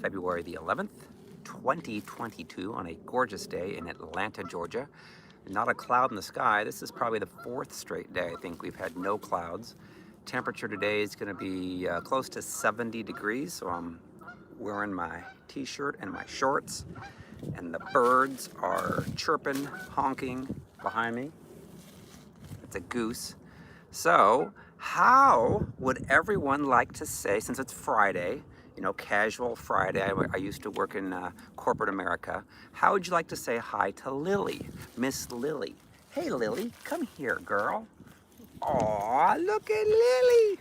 February the 11th, 2022, on a gorgeous day in Atlanta, Georgia. Not a cloud in the sky. This is probably the fourth straight day I think we've had no clouds. Temperature today is going to be close to 70 degrees, so I'm wearing my t-shirt and my shorts, and the birds are chirping, honking behind me. It's a goose. So, how would everyone like to say, since it's Friday, casual Friday, I used to work in corporate America, how would you like to say hi to Lily, Miss Lily? Hey Lily, come here, girl. Aw, look at Lily.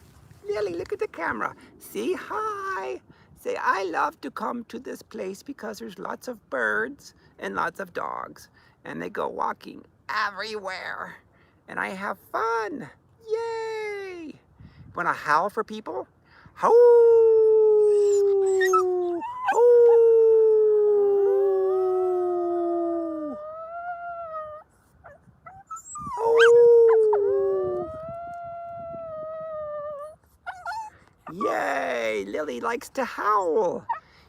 Lily, look at the camera. Say hi. Say, I love to come to this place because there's lots of birds and lots of dogs, and they go walking everywhere, and I have fun. Yay! Want to howl for people? Howl! Howl! Howl! Yay! Lily likes to howl.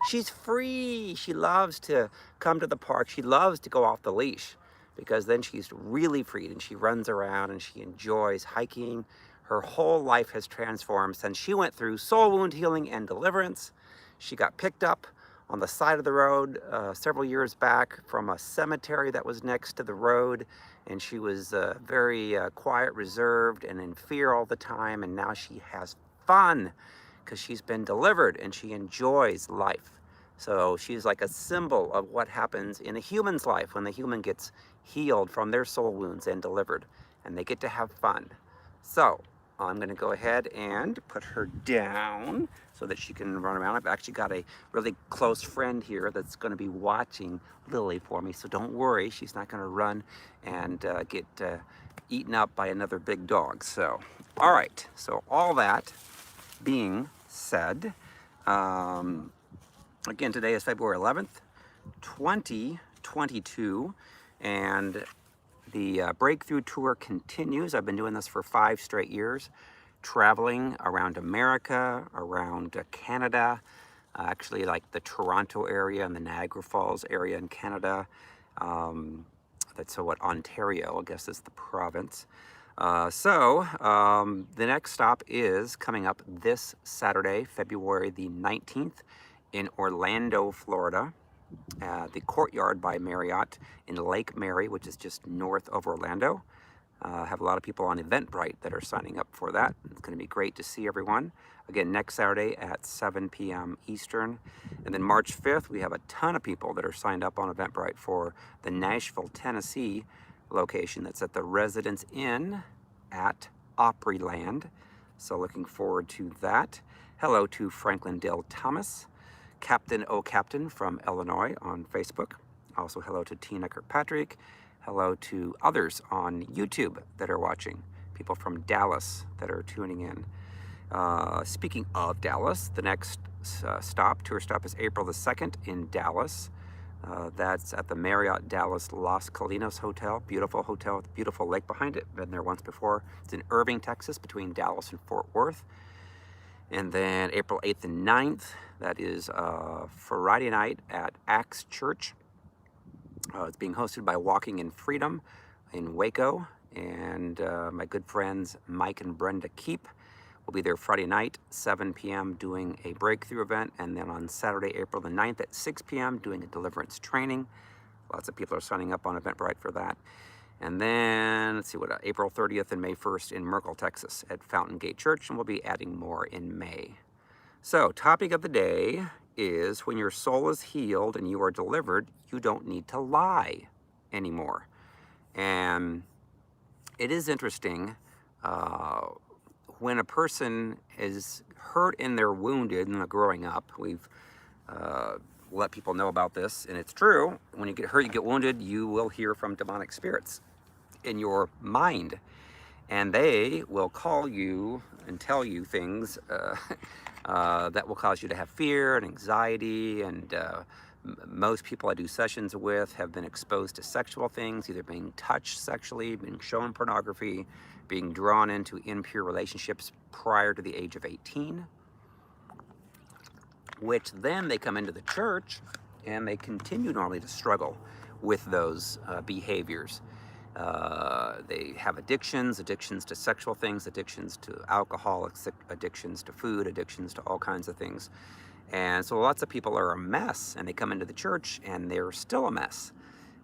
She's free. She loves to come to the park. She loves to go off the leash because then she's really free and she runs around and she enjoys hiking. Her whole life has transformed since she went through soul wound healing and deliverance. She got picked up on the side of the road several years back from a cemetery that was next to the road, and she was very quiet, reserved, and in fear all the time, and now she has fun because she's been delivered and she enjoys life. So she's like a symbol of what happens in a human's life when the human gets healed from their soul wounds and delivered, and they get to have fun. So I'm going to go ahead and put her down so that she can run around. I've actually got a really close friend here that's going to be watching Lily for me, so don't worry, she's not going to run and get eaten up by another big dog. So, all right, so all that being said, again, today is February 11th, 2022, and the Breakthrough Tour continues. I've been doing this for 5 straight years, traveling around America, around Canada, actually like the Toronto area and the Niagara Falls area in Canada. That's what, Ontario, I guess is the province. The next stop is coming up this Saturday, February the 19th, in Orlando, Florida. The Courtyard by Marriott in Lake Mary, which is just north of Orlando. Have a lot of people on Eventbrite that are signing up for that. It's going to be great to see everyone. Again, next Saturday at 7 p.m. Eastern. And then March 5th, we have a ton of people that are signed up on Eventbrite for the Nashville, Tennessee location. That's at the Residence Inn at Opryland. So looking forward to that. Hello to Franklin Dale Thomas, Captain O Captain from Illinois on Facebook. Also hello to Tina Kirkpatrick. Hello to others on YouTube that are watching. People from Dallas that are tuning in. Speaking of Dallas, the next tour stop is April the 2nd in Dallas. That's at the Marriott Dallas Los Colinas Hotel. Beautiful hotel with a beautiful lake behind it. Been there once before. It's in Irving, Texas, between Dallas and Fort Worth. And then April 8th and 9th, that is Friday night at Axe Church. It's being hosted by Walking in Freedom in Waco. And my good friends Mike and Brenda Keep will be there Friday night, 7 p.m., doing a breakthrough event. And then on Saturday, April the 9th at 6 p.m., doing a deliverance training. Lots of people are signing up on Eventbrite for that. And then, let's see what, April 30th and May 1st in Merkel, Texas at Fountain Gate Church, and we'll be adding more in May. So, topic of the day is when your soul is healed and you are delivered, you don't need to lie anymore. And it is interesting, when a person is hurt and they're wounded and they're growing up, we've let people know about this, and it's true. When you get hurt, you get wounded, you will hear from demonic spirits in your mind, and they will call you and tell you things that will cause you to have fear and anxiety. And most people I do sessions with have been exposed to sexual things, either being touched sexually, being shown pornography, being drawn into impure relationships prior to the age of 18. which then they come into the church and they continue normally to struggle with those behaviors. They have addictions to sexual things, addictions to alcohol, addictions to food, addictions to all kinds of things. And so lots of people are a mess, and they come into the church and they're still a mess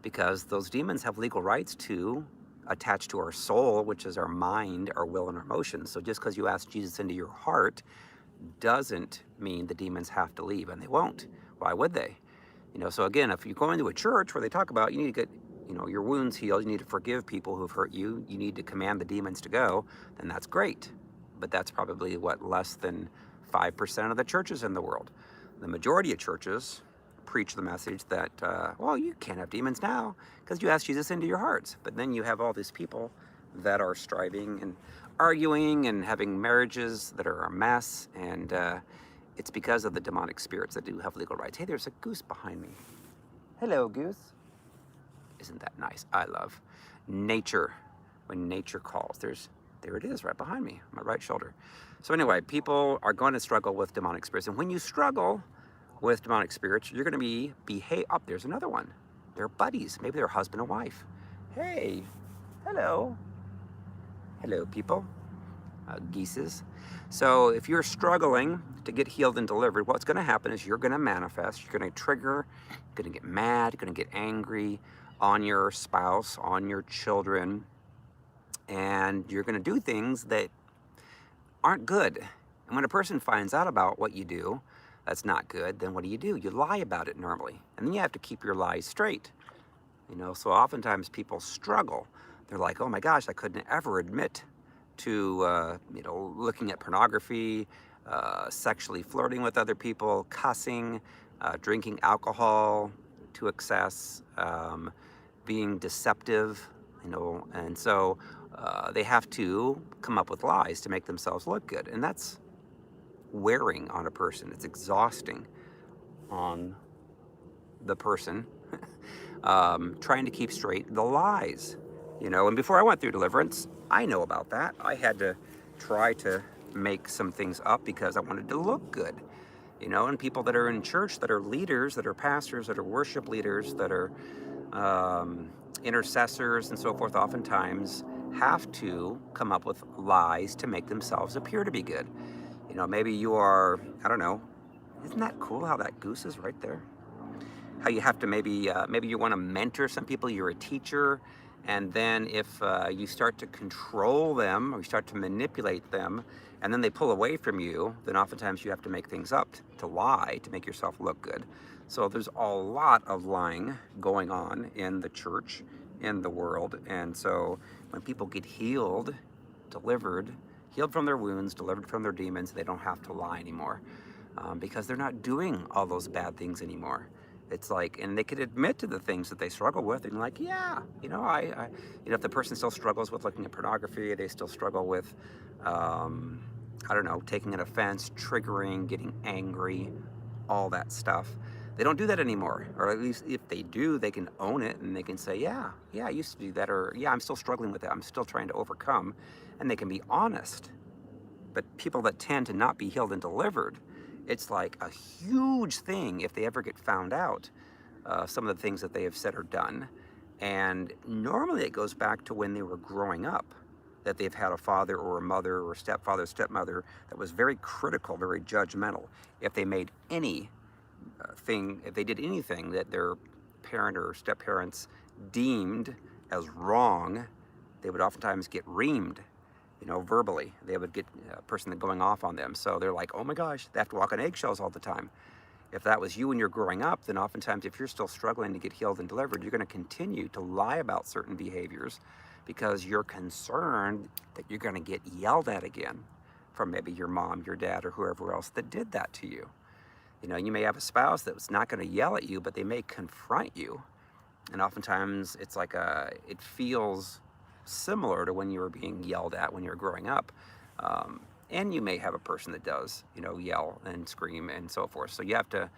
because those demons have legal rights to attach to our soul, which is our mind, our will, and our emotions. So just because you ask Jesus into your heart doesn't mean the demons have to leave, and they won't. Why would they? So again, if you go into a church where they talk about you need to get your wounds healed, you need to forgive people who've hurt you, you need to command the demons to go, then that's great. But that's probably less than 5% of the churches in the world. The majority of churches preach the message that, well, you can't have demons now because you asked Jesus into your hearts. But then you have all these people that are striving and arguing and having marriages that are a mess, and it's because of the demonic spirits that do have legal rights. Hey, there's a goose behind me. Hello, goose. Isn't that nice? I love nature. When nature calls, there it is right behind me, my right shoulder. So anyway, people are going to struggle with demonic spirits, and when you struggle with demonic spirits, you're going to behave. Up there's another one. They're buddies. Maybe they're husband and wife. Hey, hello, people, geeses. So if you're struggling to get healed and delivered, what's going to happen is you're going to manifest. You're going to trigger. You're going to get mad. You're going to get angry on your spouse, on your children, and you're going to do things that aren't good. And when a person finds out about what you do that's not good, then what do? You lie about it normally, and then you have to keep your lies straight. So oftentimes people struggle. They're like, oh my gosh, I couldn't ever admit to looking at pornography, sexually flirting with other people, cussing, drinking alcohol to excess, being deceptive, and so they have to come up with lies to make themselves look good, and that's wearing on a person. It's exhausting on the person, trying to keep straight the lies, and before I went through deliverance, I know about that. I had to try to make some things up because I wanted to look good, and people that are in church, that are leaders, that are pastors, that are worship leaders, that are intercessors and so forth, oftentimes have to come up with lies to make themselves appear to be good. Maybe you are, I don't know, isn't that cool how that goose is right there? How you have to maybe you want to mentor some people, you're a teacher, and then if you start to control them or you start to manipulate them and then they pull away from you, then oftentimes you have to make things up, to lie, to make yourself look good. So there's a lot of lying going on in the church, in the world. And so when people get healed, delivered, healed from their wounds, delivered from their demons, they don't have to lie anymore because they're not doing all those bad things anymore. It's like, and they could admit to the things that they struggle with, and like, yeah, if the person still struggles with looking at pornography, they still struggle with, I don't know, taking an offense, triggering, getting angry, all that stuff. They don't do that anymore, or at least if they do, they can own it and they can say, yeah, I used to do that, or yeah, I'm still struggling with it. I'm still trying to overcome, and they can be honest. But people that tend to not be healed and delivered, it's like a huge thing if they ever get found out, some of the things that they have said or done. And normally it goes back to when they were growing up, that they've had a father or a mother or stepfather, stepmother that was very critical, very judgmental. If they made if they did anything that their parent or step-parents deemed as wrong, they would oftentimes get reamed, verbally. They would get a person going off on them. So they're like, oh my gosh, they have to walk on eggshells all the time. If that was you when you're growing up, then oftentimes if you're still struggling to get healed and delivered, you're going to continue to lie about certain behaviors because you're concerned that you're going to get yelled at again from maybe your mom, your dad, or whoever else that did that to you. You may have a spouse that's not going to yell at you, but they may confront you. And oftentimes it's like it feels similar to when you were being yelled at when you were growing up. And you may have a person that does, yell and scream and so forth. So you have to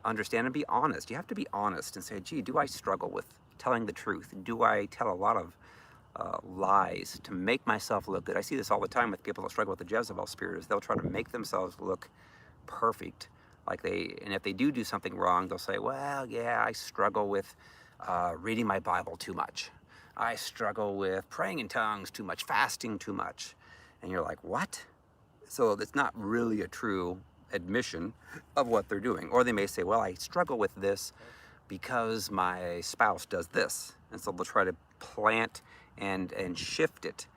understand and be honest. You have to be honest and say, gee, do I struggle with telling the truth? Do I tell a lot of lies to make myself look good? I see this all the time with people that struggle with the Jezebel spirit, is they'll try to make themselves look perfect, And if they do something wrong, they'll say, well, yeah, I struggle with reading my Bible too much. I struggle with praying in tongues too much, fasting too much. And you're like, what? So it's not really a true admission of what they're doing. Or they may say, well, I struggle with this because my spouse does this. And so they'll try to plant and shift it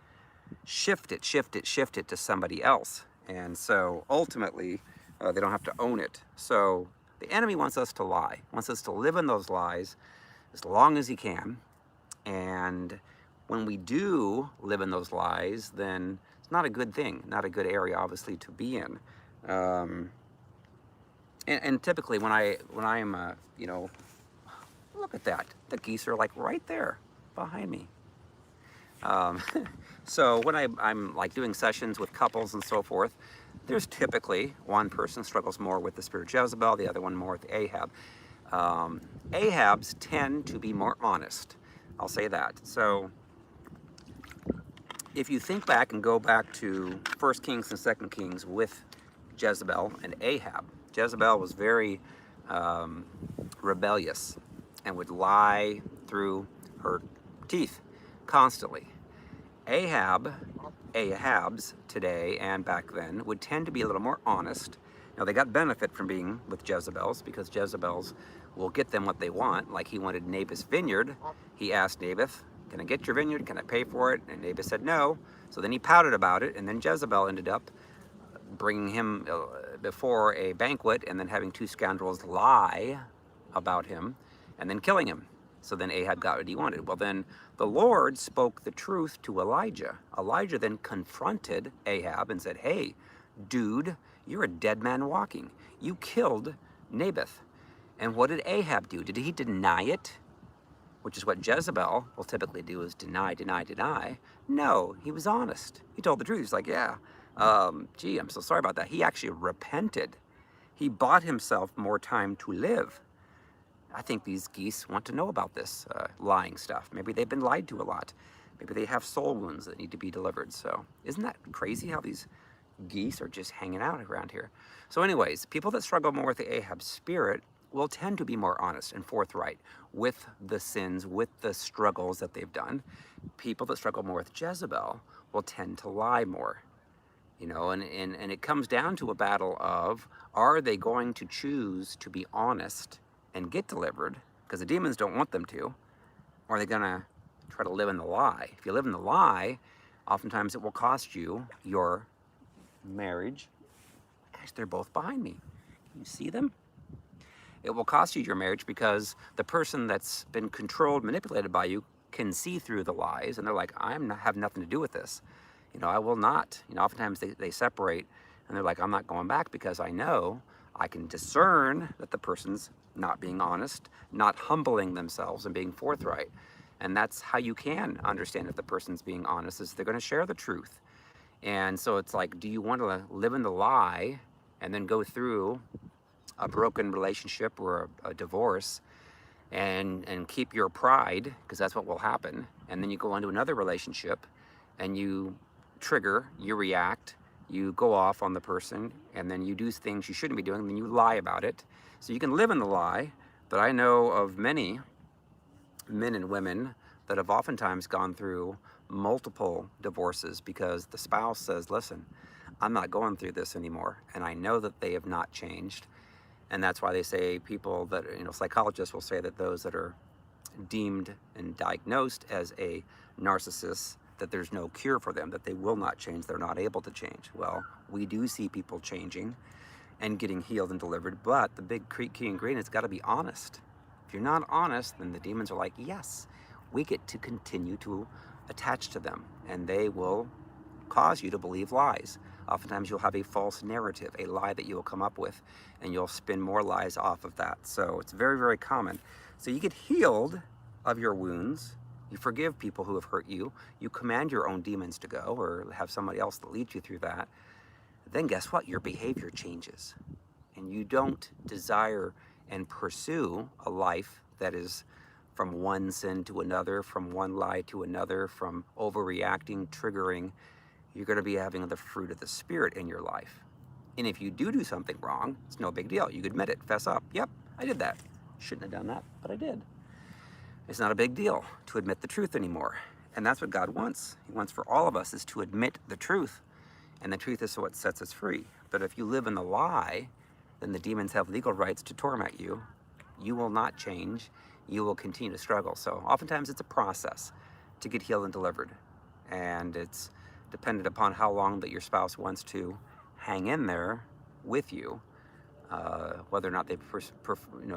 to somebody else. And so ultimately, they don't have to own it. So the enemy wants us to lie, wants us to live in those lies as long as he can. And when we do live in those lies, then it's not a good thing, not a good area, obviously, to be in. And typically, when I'm, look at that. The geese are like right there behind me. So when I'm like doing sessions with couples and so forth, there's typically one person struggles more with the spirit of Jezebel, the other one more with Ahab. Ahabs tend to be more honest. I'll say that. So if you think back and go back to 1 Kings and 2 Kings with Jezebel and Ahab, Jezebel was very rebellious and would lie through her teeth constantly. Ahabs today and back then would tend to be a little more honest. Now they got benefit from being with Jezebels because Jezebels will get them what they want. Like he wanted Naboth's vineyard. He asked Naboth, can I get your vineyard? Can I pay for it? And Naboth said no. So then he pouted about it, and then Jezebel ended up bringing him before a banquet and then having two scoundrels lie about him and then killing him. So then Ahab got what he wanted. Well, then the Lord spoke the truth to Elijah. Elijah then confronted Ahab and said, hey, dude, you're a dead man walking. You killed Naboth. And what did Ahab do? Did he deny it? Which is what Jezebel will typically do, is deny. No, he was honest. He told the truth. He's like, yeah, gee, I'm so sorry about that. He actually repented. He bought himself more time to live. I think these geese want to know about this lying stuff. Maybe they've been lied to a lot. Maybe they have soul wounds that need to be delivered. So isn't that crazy how these geese are just hanging out around here? So anyways, people that struggle more with the Ahab spirit will tend to be more honest and forthright with the sins, with the struggles that they've done. People that struggle more with Jezebel will tend to lie more. And it comes down to a battle of, are they going to choose to be honest and get delivered, because the demons don't want them to, or are they going to try to live in the lie? If you live in the lie, oftentimes it will cost you your marriage. Guys, they're both behind me. Can you see them? It will cost you your marriage because the person that's been controlled, manipulated by you can see through the lies, and they're like, have nothing to do with this. I will not. Oftentimes they separate, and they're like, I'm not going back because I know I can discern that the person's not being honest, not humbling themselves and being forthright. And that's how you can understand if the person's being honest, is they're going to share the truth. And so it's like, do you want to live in the lie and then go through a broken relationship or a divorce and keep your pride, because that's what will happen, and then you go into another relationship and you trigger, you react, you go off on the person, and then you do things you shouldn't be doing, and then you lie about it. So you can live in the lie. But I know of many men and women that have oftentimes gone through multiple divorces because the spouse says, listen, I'm not going through this anymore, and I know that they have not changed. And that's why they say people that, psychologists will say that those that are deemed and diagnosed as a narcissist, that there's no cure for them, that they will not change, they're not able to change. Well, we do see people changing and getting healed and delivered, but the big key ingredient has got to be honest. If you're not honest, then the demons are like, yes, we get to continue to attach to them, and they will cause you to believe lies. Oftentimes you'll have a false narrative, a lie that you will come up with, and you'll spin more lies off of that. So it's very, very common. So you get healed of your wounds. You forgive people who have hurt you. You command your own demons to go, or have somebody else that leads you through that. Then guess what? Your behavior changes. And you don't desire and pursue a life that is from one sin to another, from one lie to another, from overreacting, triggering. You're going to be having the fruit of the Spirit in your life. And if you do something wrong, it's no big deal. You admit it, fess up. Yep, I did that. Shouldn't have done that, but I did. It's not a big deal to admit the truth anymore. And that's what God wants. He wants for all of us is to admit the truth. And the truth is what sets us free. But if you live in the lie, then the demons have legal rights to torment you. You will not change. You will continue to struggle. So oftentimes it's a process to get healed and delivered. And it's dependent upon how long that your spouse wants to hang in there with you, whether or not they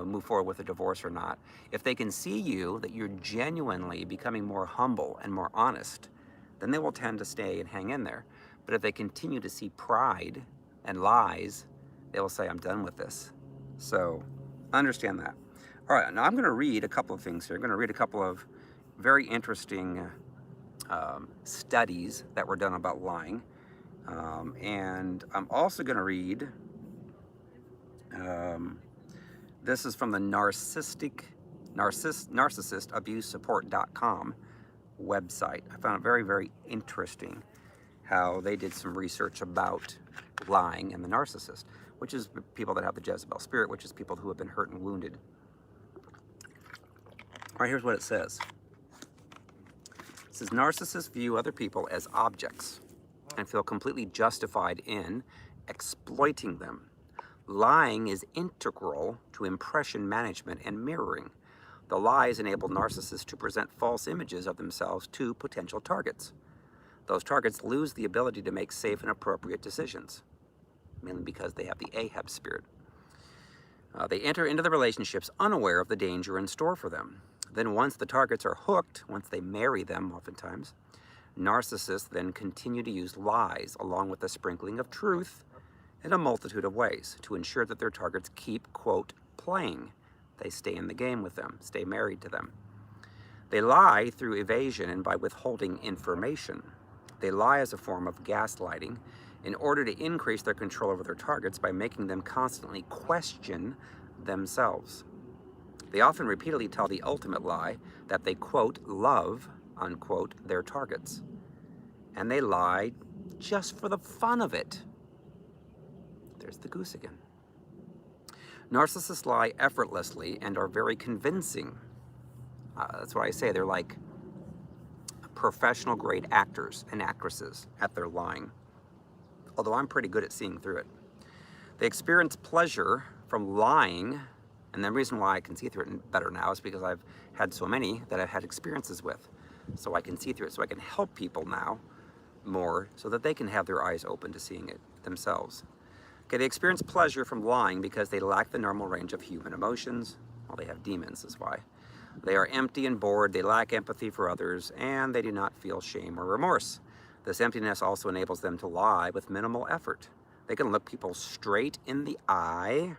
move forward with a divorce or not. If they can see you, that you're genuinely becoming more humble and more honest, then they will tend to stay and hang in there. But if they continue to see pride and lies, they will say, I'm done with this. So understand that. All right, now I'm going to read a couple of things here. I'm going to read a couple of very interesting studies that were done about lying. And I'm also going to read, this is from the narcissistabusesupport.com website. I found it very, very interesting how they did some research about lying and the narcissist, which is people that have the Jezebel spirit, which is people who have been hurt and wounded. All right, here's what it says. It says, narcissists view other people as objects and feel completely justified in exploiting them. Lying is integral to impression management and mirroring. The lies enable narcissists to present false images of themselves to potential targets. Those targets lose the ability to make safe and appropriate decisions, mainly because they have the Ahab spirit. They enter into the relationships unaware of the danger in store for them. Then once the targets are hooked, once they marry them oftentimes, narcissists then continue to use lies along with a sprinkling of truth in a multitude of ways to ensure that their targets keep, quote, playing. They stay in the game with them, stay married to them. They lie through evasion and by withholding information. They lie as a form of gaslighting in order to increase their control over their targets by making them constantly question themselves. They often repeatedly tell the ultimate lie that they, quote, love, unquote, their targets. And they lie just for the fun of it. There's the goose again. Narcissists lie effortlessly and are very convincing. That's why I say they're like professional grade actors and actresses at their lying. Although I'm pretty good at seeing through it. They experience pleasure from lying, and the reason why I can see through it better now is because I've had so many that I've had experiences with. So I can see through it, so I can help people now more so that they can have their eyes open to seeing it themselves. Okay, they experience pleasure from lying because they lack the normal range of human emotions. Well, they have demons, is why. They are empty and bored, they lack empathy for others, and they do not feel shame or remorse. This emptiness also enables them to lie with minimal effort. They can look people straight in the eye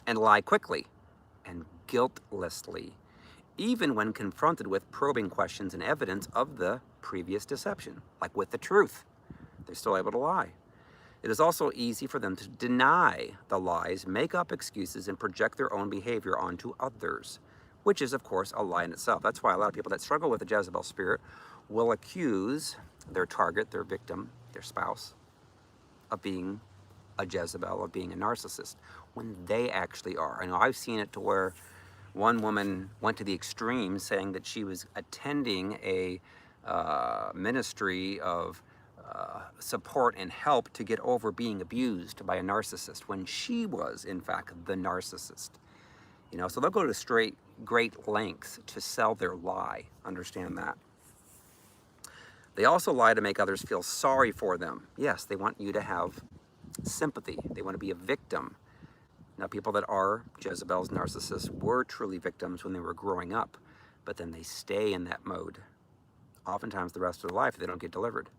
and lie quickly and guiltlessly, even when confronted with probing questions and evidence of the previous deception, like with the truth. They're still able to lie. It is also easy for them to deny the lies, make up excuses, and project their own behavior onto others, which is, of course, a lie in itself. That's why a lot of people that struggle with the Jezebel spirit will accuse their target, their victim, their spouse, of being a Jezebel, of being a narcissist, when they actually are. I know I've seen it to where one woman went to the extreme saying that she was attending a ministry of support and help to get over being abused by a narcissist when she was, in fact, the narcissist. You know, so they'll go to great lengths to sell their lie. Understand that. They also lie to make others feel sorry for them. Yes, they want you to have sympathy. They want to be a victim. Now, people that are Jezebels, narcissists, were truly victims when they were growing up, but then they stay in that mode. Oftentimes the rest of their life, they don't get delivered.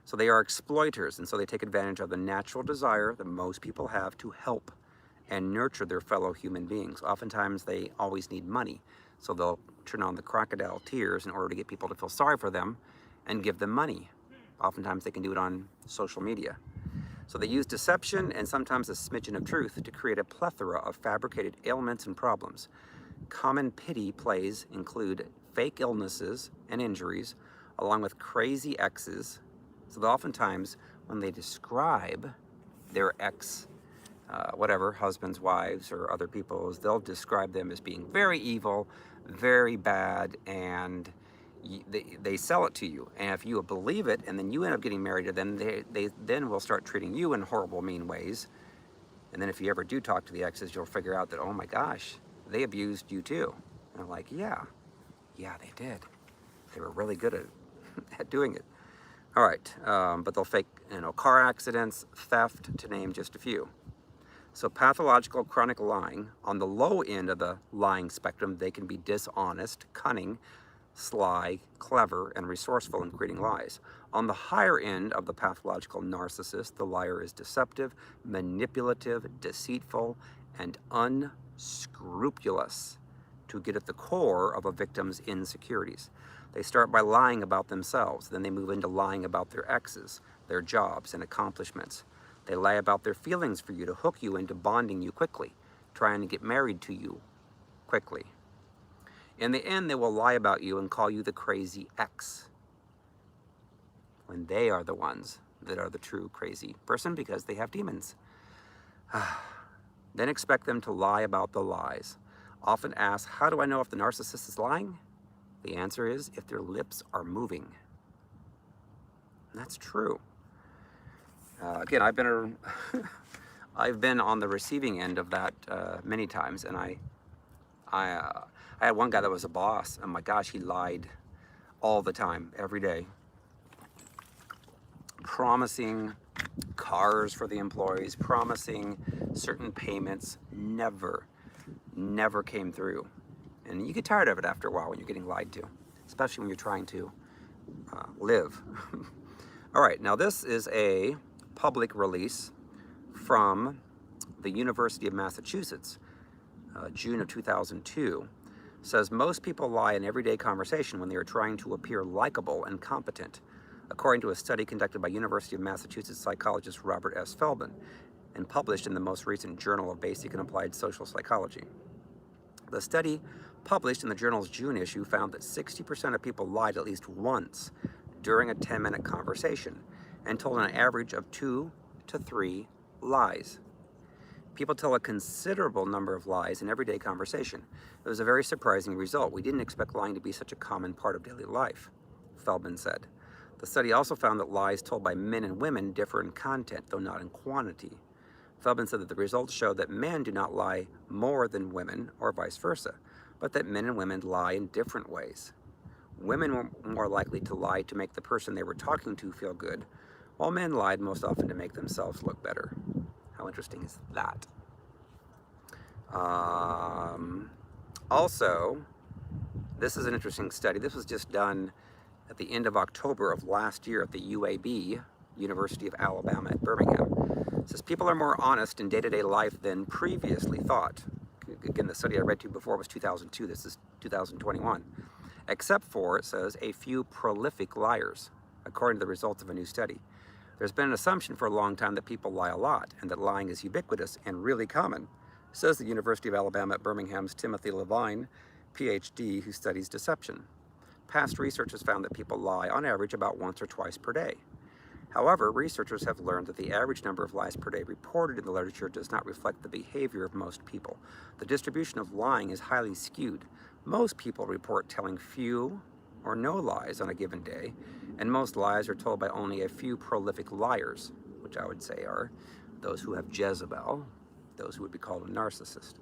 So they are exploiters, and so they take advantage of the natural desire that most people have to help and nurture their fellow human beings. Oftentimes they always need money, so they'll turn on the crocodile tears in order to get people to feel sorry for them and give them money. Oftentimes they can do it on social media. So they use deception and sometimes a smidgen of truth to create a plethora of fabricated ailments and problems. Common pity plays include fake illnesses and injuries, along with crazy exes, So oftentimes when they describe their ex, whatever, husbands, wives, or other people's, they'll describe them as being very evil, very bad, and they sell it to you. And if you believe it, and then you end up getting married to them, they then will start treating you in horrible, mean ways. And then if you ever do talk to the exes, you'll figure out that, oh my gosh, they abused you too. And I'm like, yeah, they did. They were really good at doing it. All right, but they'll fake, car accidents, theft, to name just a few. So pathological chronic lying, on the low end of the lying spectrum, they can be dishonest, cunning, sly, clever, and resourceful in creating lies. On the higher end of the pathological narcissist, the liar is deceptive, manipulative, deceitful, and unscrupulous to get at the core of a victim's insecurities. They start by lying about themselves, then they move into lying about their exes, their jobs, and accomplishments. They lie about their feelings for you to hook you into bonding you quickly, trying to get married to you quickly. In the end, they will lie about you and call you the crazy ex, when they are the ones that are the true crazy person because they have demons. Then expect them to lie about the lies. Often ask, how do I know if the narcissist is lying? The answer is if their lips are moving. And that's true. Again, I've been on the receiving end of that many times, and I had one guy that was a boss, and my gosh, he lied all the time, every day, promising cars for the employees, promising certain payments, never came through. And you get tired of it after a while when you're getting lied to, especially when you're trying to live. All right, now this is a public release from the University of Massachusetts, June of 2002. Says most people lie in everyday conversation when they are trying to appear likable and competent, according to a study conducted by University of Massachusetts psychologist Robert S. Feldman and published in the most recent Journal of Basic and Applied Social Psychology. The study, published in the journal's June issue, found that 60% of people lied at least once during a 10-minute conversation and told an average of 2 to 3 lies. People tell a considerable number of lies in everyday conversation. It was a very surprising result. We didn't expect lying to be such a common part of daily life, Feldman said. The study also found that lies told by men and women differ in content, though not in quantity. Feldman said that the results show that men do not lie more than women, or vice versa, but that men and women lie in different ways. Women were more likely to lie to make the person they were talking to feel good, while men lied most often to make themselves look better. How interesting is that? Also, this is an interesting study. This was just done at the end of October of last year at the UAB, University of Alabama at Birmingham. It says people are more honest in day-to-day life than previously thought. Again, the study I read to you before was 2002. This is 2021. Except for, it says, a few prolific liars, according to the results of a new study. There's been an assumption for a long time that people lie a lot and that lying is ubiquitous and really common, says the University of Alabama at Birmingham's Timothy Levine, PhD, who studies deception. Past research has found that people lie on average about once or twice per day. However, researchers have learned that the average number of lies per day reported in the literature does not reflect the behavior of most people. The distribution of lying is highly skewed. Most people report telling few or no lies on a given day, and most lies are told by only a few prolific liars, which I would say are those who have Jezebel, those who would be called a narcissist.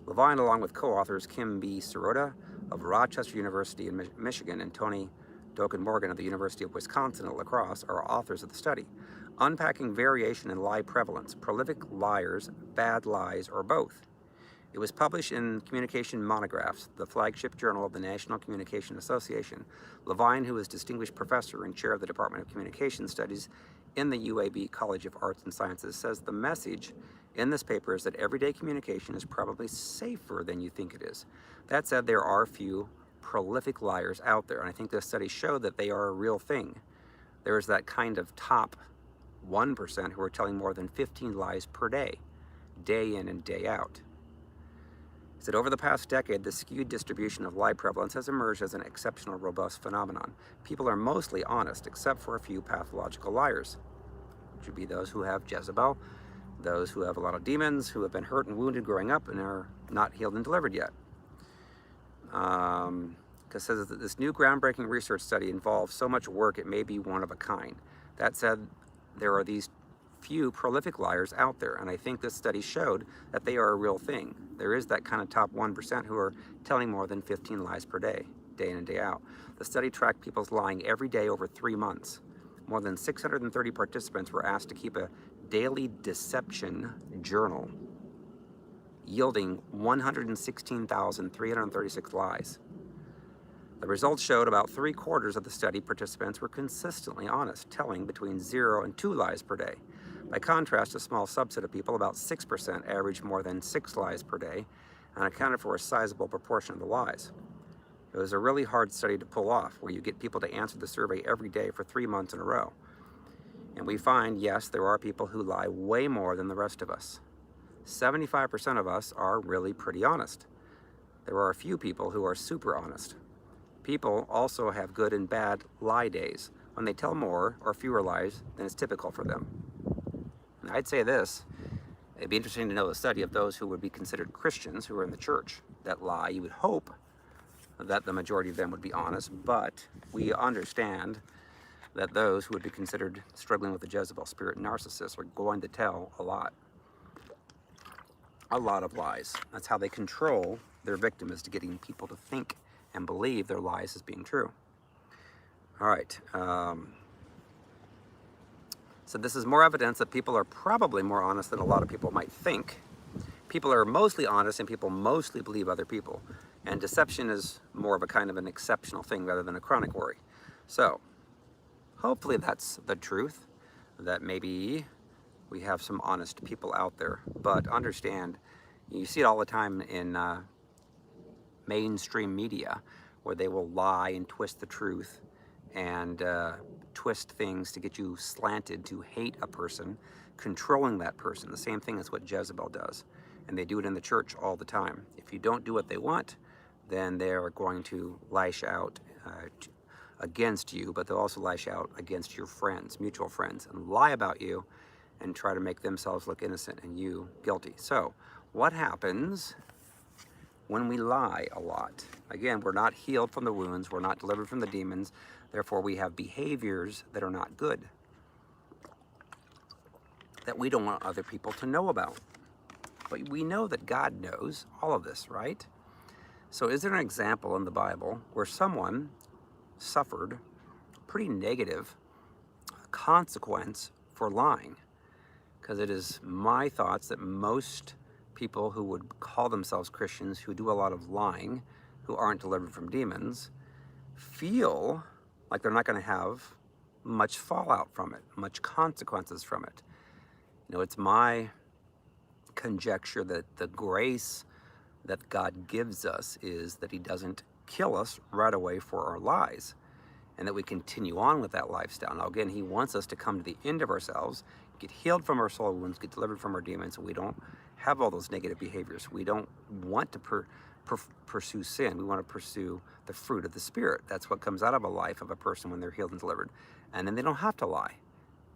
Levine, along with co-authors Kim B. Sirota of Rochester University in Michigan and Tony Doken Morgan of the University of Wisconsin at La Crosse, are authors of the study, unpacking variation in lie prevalence, prolific liars, bad lies, or both. It was published in Communication Monographs, the flagship journal of the National Communication Association. Levine, who is Distinguished Professor and Chair of the Department of Communication Studies in the UAB College of Arts and Sciences, says the message in this paper is that everyday communication is probably safer than you think it is. That said, there are a few prolific liars out there, and I think this study showed that they are a real thing. There is that kind of top 1% who are telling more than 15 lies per day, day in and day out. He said, over the past decade, the skewed distribution of lie prevalence has emerged as an exceptional, robust phenomenon. People are mostly honest, except for a few pathological liars, which would be those who have Jezebel, those who have a lot of demons, who have been hurt and wounded growing up and are not healed and delivered yet. Because says that this new groundbreaking research study involves so much work it may be one of a kind. That said, there are these few prolific liars out there, and I think this study showed that they are a real thing. There is that kind of top 1% who are telling more than 15 lies per day, day in and day out. The study tracked people's lying every day over 3 months. More than 630 participants were asked to keep a daily deception journal, yielding 116,336 lies. The results showed about 3/4 of the study participants were consistently honest, telling between 0 and 2 lies per day. By contrast, a small subset of people, about 6%, averaged more than 6 lies per day and accounted for a sizable proportion of the lies. It was a really hard study to pull off, where you get people to answer the survey every day for 3 months in a row. And we find, yes, there are people who lie way more than the rest of us. 75% of us are really pretty honest. There are a few people who are super honest. People also have good and bad lie days, when they tell more or fewer lies than is typical for them. And I'd say this, it'd be interesting to know the study of those who would be considered Christians who are in the church that lie. You would hope that the majority of them would be honest, but we understand that those who would be considered struggling with the Jezebel spirit narcissists are going to tell a lot of lies. That's how they control their victim, is to getting people to think and believe their lies as being true. All right. So this is more evidence that people are probably more honest than a lot of people might think. People are mostly honest and people mostly believe other people. And deception is more of a kind of an exceptional thing rather than a chronic worry. So hopefully that's the truth, that maybe we have some honest people out there. But understand, you see it all the time in mainstream media, where they will lie and twist the truth and twist things to get you slanted to hate a person, controlling that person. The same thing as what Jezebel does. And they do it in the church all the time. If you don't do what they want, then they are going to lash out against you, but they'll also lash out against your friends, mutual friends, and lie about you and try to make themselves look innocent and you guilty. So what happens when we lie a lot? Again, we're not healed from the wounds, we're not delivered from the demons, therefore we have behaviors that are not good, that we don't want other people to know about. But we know that God knows all of this, right? So is there an example in the Bible where someone suffered pretty negative consequence for lying? Because it is my thoughts that most people who would call themselves Christians, who do a lot of lying, who aren't delivered from demons, feel like they're not going to have much fallout from it, much consequences from it. You know, it's my conjecture that the grace that God gives us is that He doesn't kill us right away for our lies, and that we continue on with that lifestyle. Now again, He wants us to come to the end of ourselves, get healed from our soul wounds, get delivered from our demons, and we don't have all those negative behaviors. We don't want to pursue sin. We want to pursue the fruit of the Spirit. That's what comes out of a life of a person when they're healed and delivered. And then they don't have to lie.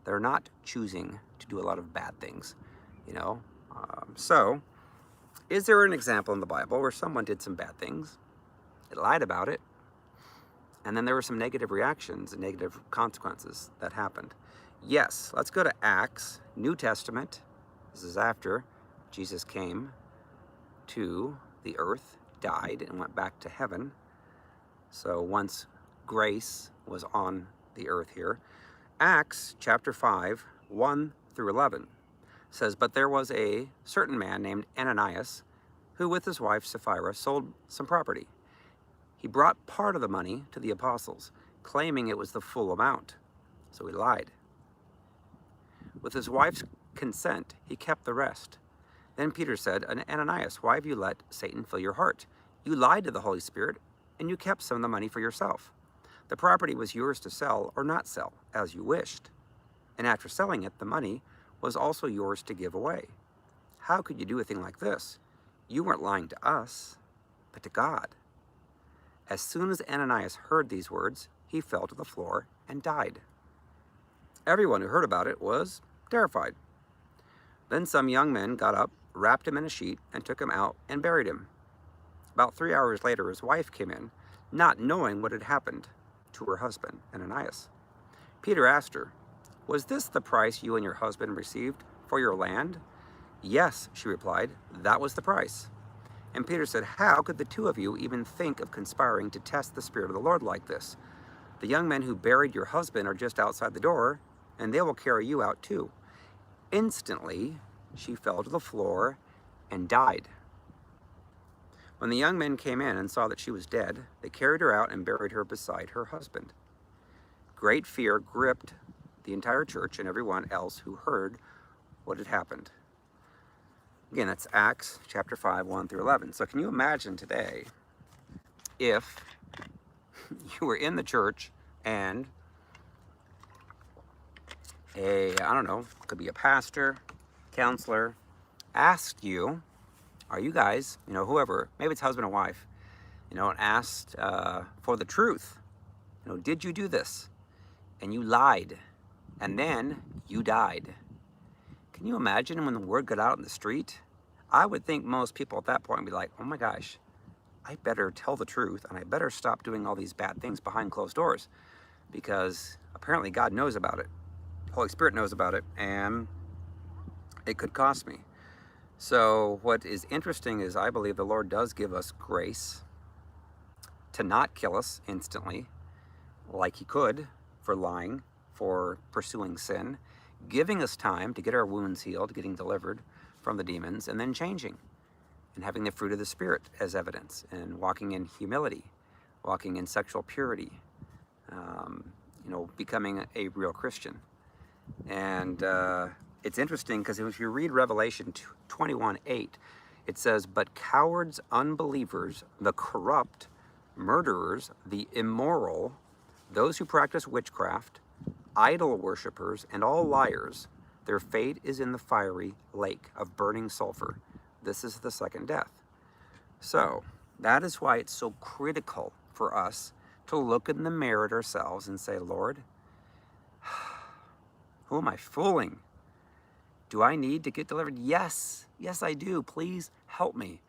They're not choosing to do a lot of bad things, you know. So, is there an example in the Bible where someone did some bad things, they lied about it, and then there were some negative reactions and negative consequences that happened? Yes. Let's go to Acts, New Testament. This is after Jesus came to the earth, died, and went back to heaven. So once grace was on the earth here. Acts chapter 5, 1 through 11 says, but there was a certain man named Ananias, who with his wife Sapphira sold some property. He brought part of the money to the apostles, claiming it was the full amount. So he lied. With his wife's consent, he kept the rest. Then Peter said, Ananias, why have you let Satan fill your heart? You lied to the Holy Spirit, and you kept some of the money for yourself. The property was yours to sell or not sell, as you wished. And after selling it, the money was also yours to give away. How could you do a thing like this? You weren't lying to us, but to God." As soon as Ananias heard these words, he fell to the floor and died. Everyone who heard about it was terrified. Then some young men got up, wrapped him in a sheet, and took him out and buried him. About 3 hours later, his wife came in, not knowing what had happened to her husband, Ananias. Peter asked her, "Was this the price you and your husband received for your land?" "Yes," she replied, "that was the price." And Peter said, "How could the two of you even think of conspiring to test the Spirit of the Lord like this? The young men who buried your husband are just outside the door, and they will carry you out too." Instantly, she fell to the floor and died. When the young men came in and saw that she was dead, they carried her out and buried her beside her husband. Great fear gripped the entire church and everyone else who heard what had happened. Again, that's Acts chapter 5, 1 through 11. So can you imagine today if you were in the church and I don't know, could be a pastor, counselor, asked you, are you guys, whoever, maybe it's husband and wife, and asked for the truth. Did you do this? And you lied, and then you died. Can you imagine when the word got out in the street? I would think most people at that point would be like, "Oh my gosh, I better tell the truth, and I better stop doing all these bad things behind closed doors, because apparently God knows about it. Holy Spirit knows about it, and it could cost me." So what is interesting is I believe the Lord does give us grace to not kill us instantly, like he could for lying, for pursuing sin, giving us time to get our wounds healed, getting delivered from the demons, and then changing and having the fruit of the Spirit as evidence, and walking in humility, walking in sexual purity, becoming a real Christian. And it's interesting because if you read Revelation 21:8, it says, "But cowards, unbelievers, the corrupt, murderers, the immoral, those who practice witchcraft, idol worshippers, and all liars, their fate is in the fiery lake of burning sulfur. This is the second death." So that is why it's so critical for us to look in the mirror at ourselves and say, "Lord, who am I fooling? Do I need to get delivered? Yes, I do. Please help me."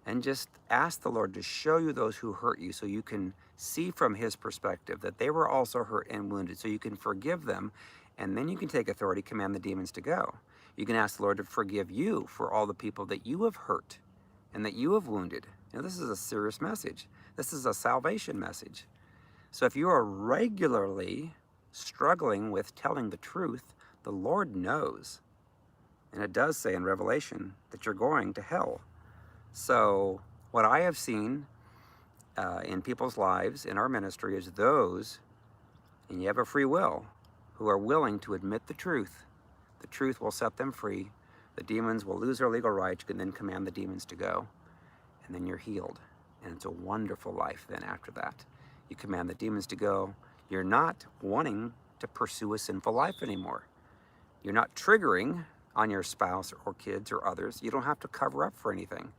And just ask the Lord to show you those who hurt you so you can see from his perspective that they were also hurt and wounded, so you can forgive them, and then you can take authority, command the demons to go. You can ask the Lord to forgive you for all the people that you have hurt and that you have wounded. This is a serious message. This is a salvation message. So if you are regularly struggling with telling the truth, the Lord knows. And it does say in Revelation that you're going to hell. So what I have seen in people's lives, in our ministry, is those, and you have a free will, who are willing to admit the truth. The truth will set them free. The demons will lose their legal rights. You can then command the demons to go, and then you're healed. And it's a wonderful life then after that. You command the demons to go. You're not wanting to pursue a sinful life anymore. You're not triggering on your spouse or kids or others. You don't have to cover up for anything.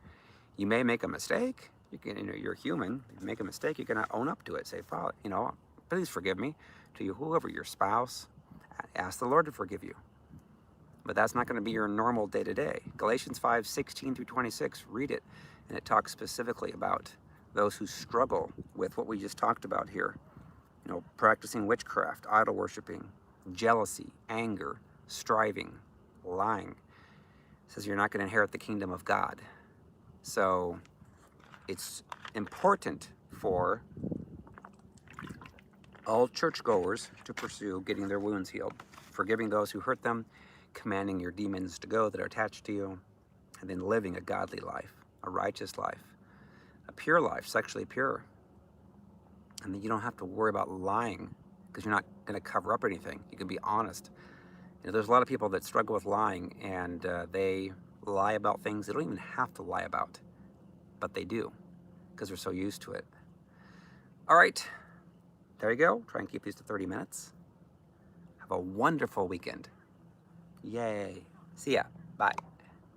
You may make a mistake. You're human. You make a mistake, you can own up to it. Say, "Father, please forgive me." To you, whoever, your spouse, ask the Lord to forgive you. But that's not going to be your normal day-to-day. Galatians 5:16 through 26, read it, and it talks specifically about those who struggle with what we just talked about here. Practicing witchcraft, idol worshiping, jealousy, anger, striving, lying. It says you're not going to inherit the kingdom of God. So it's important for all churchgoers to pursue getting their wounds healed, forgiving those who hurt them, commanding your demons to go that are attached to you, and then living a godly life, a righteous life, a pure life, sexually pure. And then you don't have to worry about lying because you're not going to cover up anything. You can be honest. There's a lot of people that struggle with lying, and they lie about things they don't even have to lie about, but they do because they're so used to it. All right, there you go. Try and keep these to 30 minutes. Have a wonderful weekend. Yay. See ya. Bye.